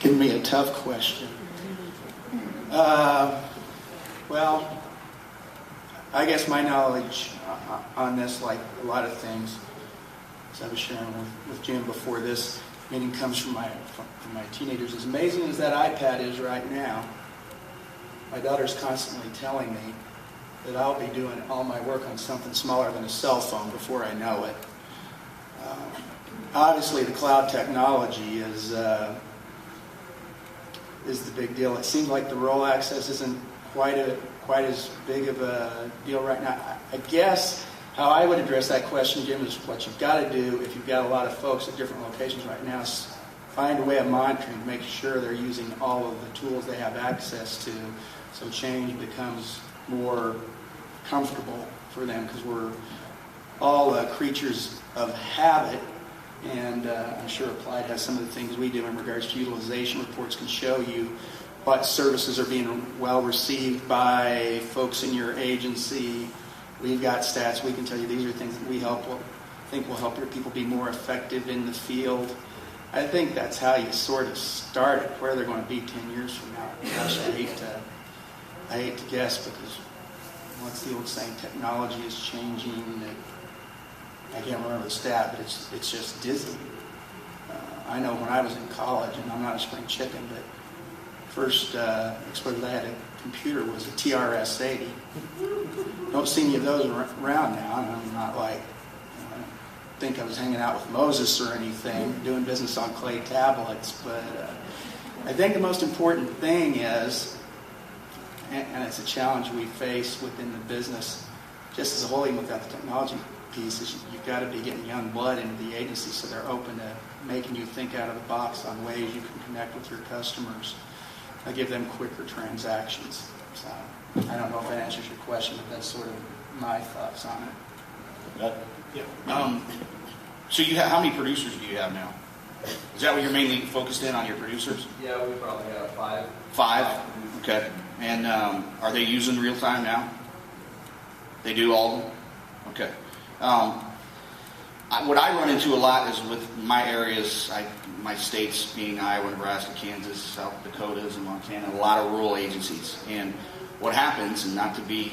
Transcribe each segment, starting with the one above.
Give me a tough question. Well, I guess my knowledge on this, like a lot of things, as I was sharing with Jim before this meeting, comes from my teenagers. As amazing as that iPad is right now, my daughter's constantly telling me that I'll be doing all my work on something smaller than a cell phone before I know it. Obviously, the cloud technology is the big deal. It seems like the role access isn't quite as big of a deal right now. I guess how I would address that question, Jim, is what you've got to do if you've got a lot of folks at different locations right now is find a way of monitoring to make sure they're using all of the tools they have access to, so change becomes more comfortable for them, because we're all creatures of habit. And I'm sure Applied has some of the things we do in regards to utilization reports can show you what services are being well received by folks in your agency. We've got stats. We can tell you these are things that we think will help your people be more effective in the field. I think that's how you sort of start it. Where they're going to be 10 years from now, gosh, I hate to guess, because what's the old saying? Technology is changing. I can't remember the stat, but it's just dizzying. I know when I was in college, and I'm not a spring chicken, but first exposure I had a computer was a TRS-80. Don't see any of those around now, and I'm not like, I don't think I was hanging out with Moses or anything, doing business on clay tablets, but I think the most important thing is, and it's a challenge we face within the business, just as a whole, even without the technology piece, is you've got to be getting young blood into the agency so they're open to making you think out of the box on ways you can connect with your customers. I give them quicker transactions. So I don't know if that answers your question, but that's sort of my thoughts on it. Yeah. So you have, how many producers do you have now? Is that what you're mainly focused in on, your producers? Yeah, we probably have 5. 5? Okay. And are they using real time now? They do all of them? Okay. What I run into a lot is with my areas, my states being Iowa, Nebraska, Kansas, South Dakotas, and Montana, a lot of rural agencies. And what happens, and not to be,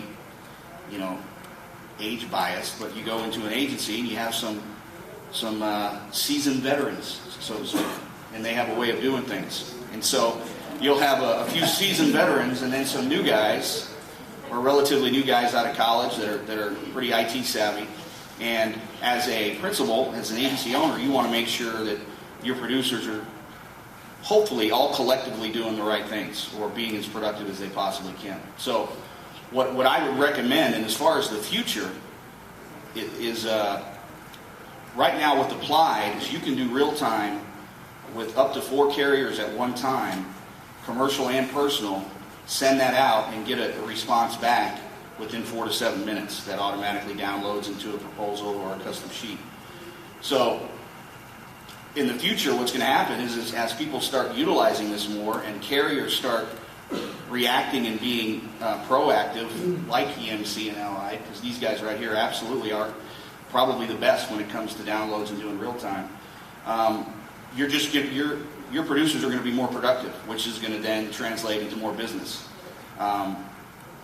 age biased, but you go into an agency and you have some seasoned veterans, so to speak, and they have a way of doing things. And so you'll have a few seasoned veterans and then some new guys, or relatively new guys out of college that are pretty IT savvy. And as a principal, as an agency owner, you want to make sure that your producers are hopefully all collectively doing the right things or being as productive as they possibly can. So what I would recommend, and as far as the future, is right now with Applied, is you can do real time with up to 4 carriers at one time, commercial and personal, send that out and get a response back within 4 to 7 minutes that automatically downloads into a proposal or a custom sheet. So in the future, what's going to happen is as people start utilizing this more and carriers start reacting and being proactive, like EMC and Allied, because these guys right here absolutely are probably the best when it comes to downloads and doing real time. Your producers are going to be more productive, which is going to then translate into more business.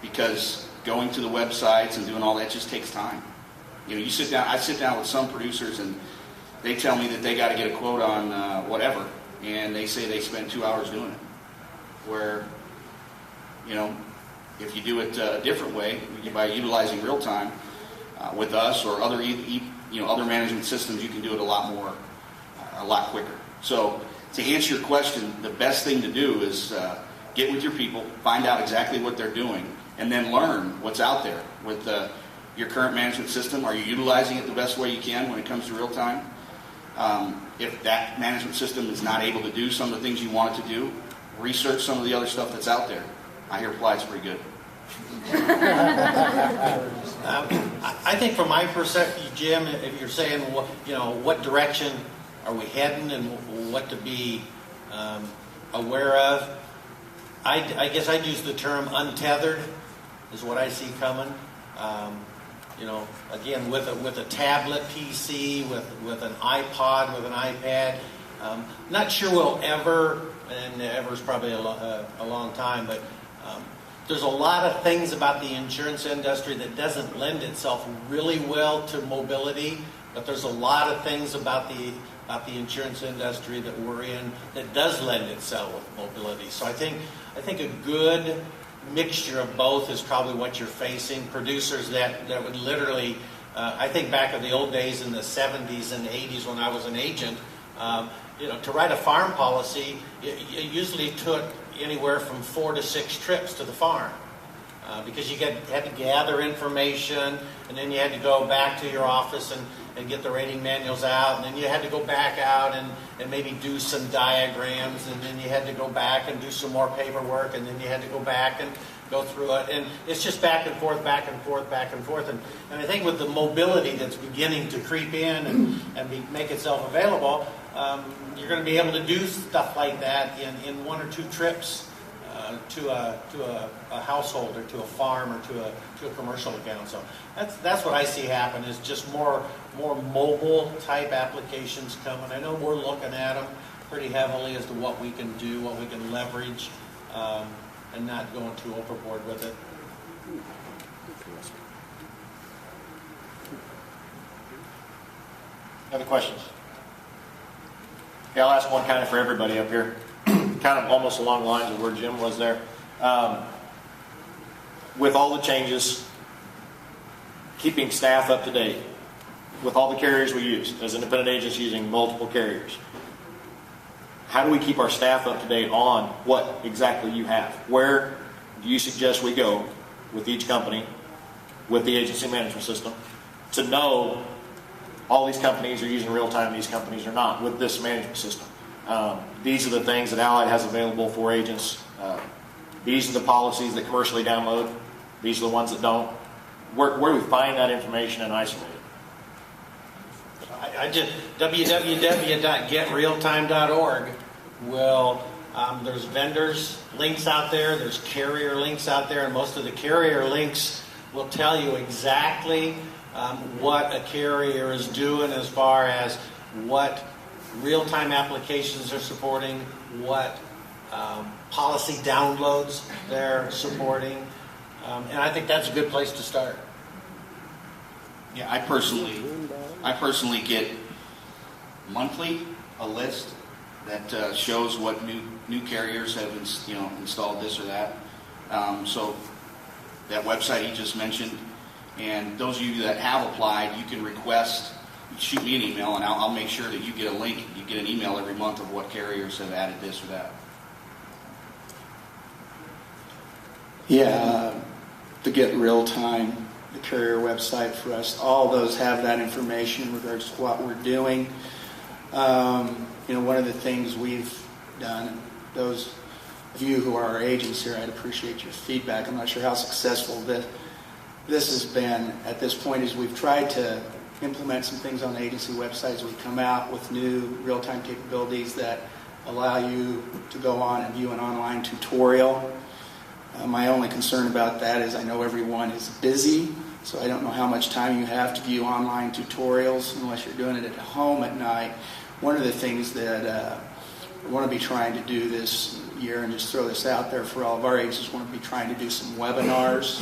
Because going to the websites and doing all that just takes time. I sit down with some producers and they tell me that they got to get a quote on whatever, and they say they spend 2 hours doing it. Where, if you do it a different way, by utilizing real time with us or other other management systems, you can do it a lot quicker. So to answer your question, the best thing to do is get with your people, find out exactly what they're doing, and then learn what's out there with your current management system. Are you utilizing it the best way you can when it comes to real time? If that management system is not able to do some of the things you want it to do, research some of the other stuff that's out there. I hear Applied's pretty good. I think from my perspective, Jim, if you're saying what direction are we heading and what to be aware of, I guess I'd use the term untethered is what I see coming. Again, with a tablet PC, with an iPod, with an iPad, Not sure we'll ever, and ever's probably a long time, but there's a lot of things about the insurance industry that doesn't lend itself really well to mobility, but there's a lot of things about the insurance industry that we're in that does lend itself with mobility. So I think a good mixture of both is probably what you're facing. Producers that would literally, I think back in the old days in the 70s and 80s when I was an agent, to write a farm policy, it usually took anywhere from 4 to 6 trips to the farm. Because you had to gather information, and then you had to go back to your office and get the rating manuals out, and then you had to go back out and maybe do some diagrams, and then you had to go back and do some more paperwork, and then you had to go back and go through it. And it's just back and forth, back and forth, back and forth. And I think with the mobility that's beginning to creep in and make itself available, you're going to be able to do stuff like that in 1 or 2 trips to a household or to a farm or to a commercial account. So that's what I see happen is just more mobile type applications coming. I know we're looking at them pretty heavily as to what we can do, what we can leverage, and not going too overboard with it. Other questions? Yeah, I'll ask one kind of for everybody up here. Kind of almost along the lines of where Jim was there. With all the changes, keeping staff up to date, with all the carriers we use, as independent agents using multiple carriers, how do we keep our staff up to date on what exactly you have? Where do you suggest we go with each company, with the agency management system, to know all these companies are using real-time, these companies are not, with this management system? These are the things that Allied has available for agents. These are the policies that commercially download. These are the ones that don't. Where do we find that information and isolate it? I just www.getrealtime.org will there's vendors links out there, there's carrier links out there, and most of the carrier links will tell you exactly what a carrier is doing as far as what real-time applications they're supporting, what policy downloads they're supporting, and I think that's a good place to start. Yeah, I personally get monthly a list that shows what new carriers have installed this or that. So that website you just mentioned, and those of you that have applied, you can request. Shoot me an email, and I'll make sure that you get a link. You get an email every month of what carriers have added this or that. Yeah, to get real time, the carrier website for us, all those have that information in regards to what we're doing. One of the things we've done, those of you who are our agents here, I'd appreciate your feedback. I'm not sure how successful this has been at this point, is we've tried to implement some things on the agency websites. We come out with new real-time capabilities that allow you to go on and view an online tutorial. My only concern about that is I know everyone is busy, so I don't know how much time you have to view online tutorials unless you're doing it at home at night. One of the things that we want to be trying to do this year, and just throw this out there for all of our agents, want to be trying to do some webinars.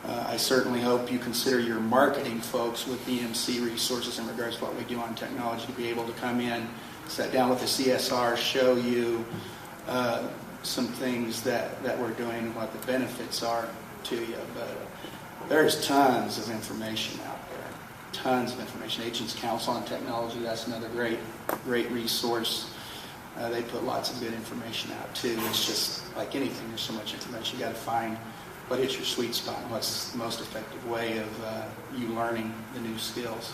I certainly hope you consider your marketing folks with BMC resources in regards to what we do on technology to be able to come in, sit down with the CSR, show you some things that we're doing and what the benefits are to you. But there's tons of information out there, tons of information. Agents Council on Technology, that's another great resource. They put lots of good information out too. It's just like anything, there's so much information. You got to find what is your sweet spot and what's the most effective way of you learning the new skills.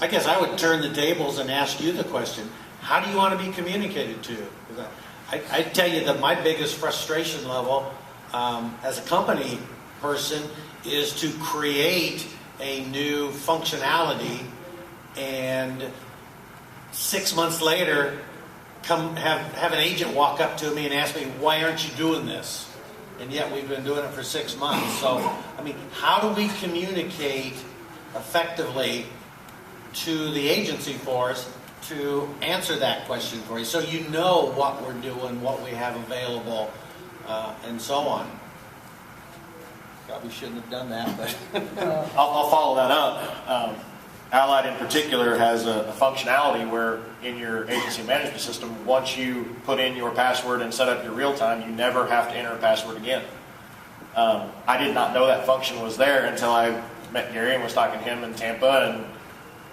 I guess I would turn the tables and ask you the question, how do you want to be communicated to? I tell you that my biggest frustration level as a company person is to create a new functionality and 6 months later have an agent walk up to me and ask me, why aren't you doing this? And yet we've been doing it for 6 months. So, how do we communicate effectively to the agency force to answer that question for you, so you know what we're doing, what we have available, and so on. Probably shouldn't have done that, but I'll follow that up. Allied in particular has a functionality where in your agency management system, once you put in your password and set up your real time, you never have to enter a password again. I did not know that function was there until I met Gary and was talking to him in Tampa,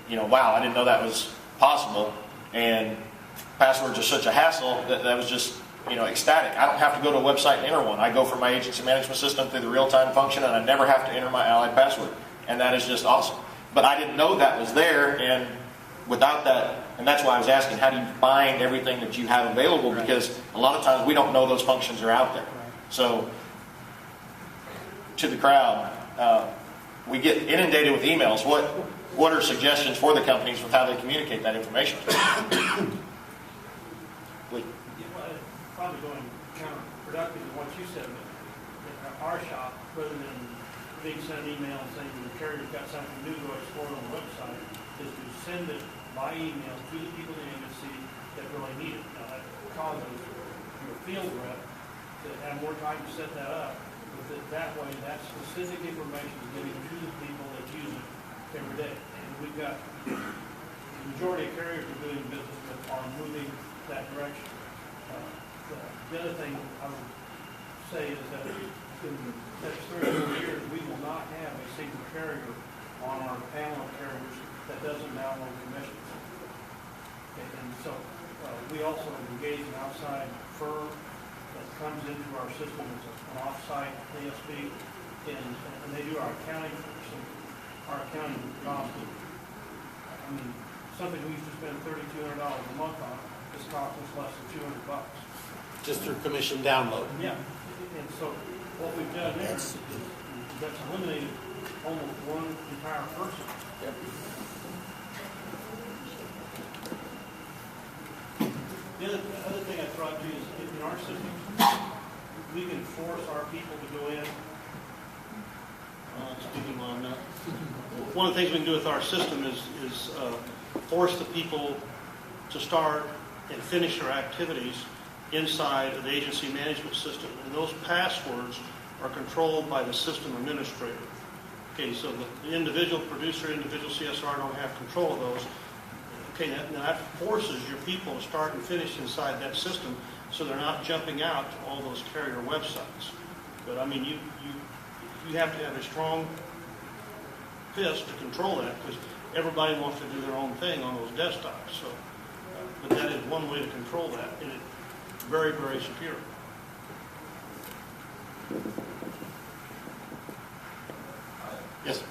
and wow, I didn't know that was possible. And passwords are such a hassle that was just ecstatic. I don't have to go to a website and enter one. I go from my agency management system through the real-time function, and I never have to enter my Allied password. And that is just awesome. But I didn't know that was there, and without that, and that's why I was asking, how do you find everything that you have available? Because a lot of times we don't know those functions are out there. So, to the crowd, we get inundated with emails. What are suggestions for the companies with how they communicate that information? Probably going counterproductive to what you said, but at our shop, rather than being sent an email and saying the carrier's got something new to explore on the website, is to send it by email to the people in the agency that really need it. Now, that causes your field rep to have more time to set that up, but that way, that specific information is getting to the people that use it every day. And we've got the majority of carriers we're doing business with are moving that direction. The other thing I would say is that in the next 3 or 4 years, we will not have a single carrier on our panel of carriers that doesn't download commissions. And so we also engage an outside firm that comes into our system as an off-site ASP, and they do our accounting for us. So our accounting costs, something we used to spend $3,200 a month on, this costs us less than $200. just through commission download. Yeah, and so what we've done there is that's eliminated almost one entire person. Yep. The other thing I thought too is in our system, we can force our people to go in. Speaking on that, one of the things we can do with our system is force the people to start and finish their activities inside of the agency management system, and those passwords are controlled by the system administrator. Okay, so the individual producer, individual CSR don't have control of those. Okay, now that forces your people to start and finish inside that system, so they're not jumping out to all those carrier websites. But you have to have a strong fist to control that, because everybody wants to do their own thing on those desktops. So, but that is one way to control that, and it's very, very secure. Yes.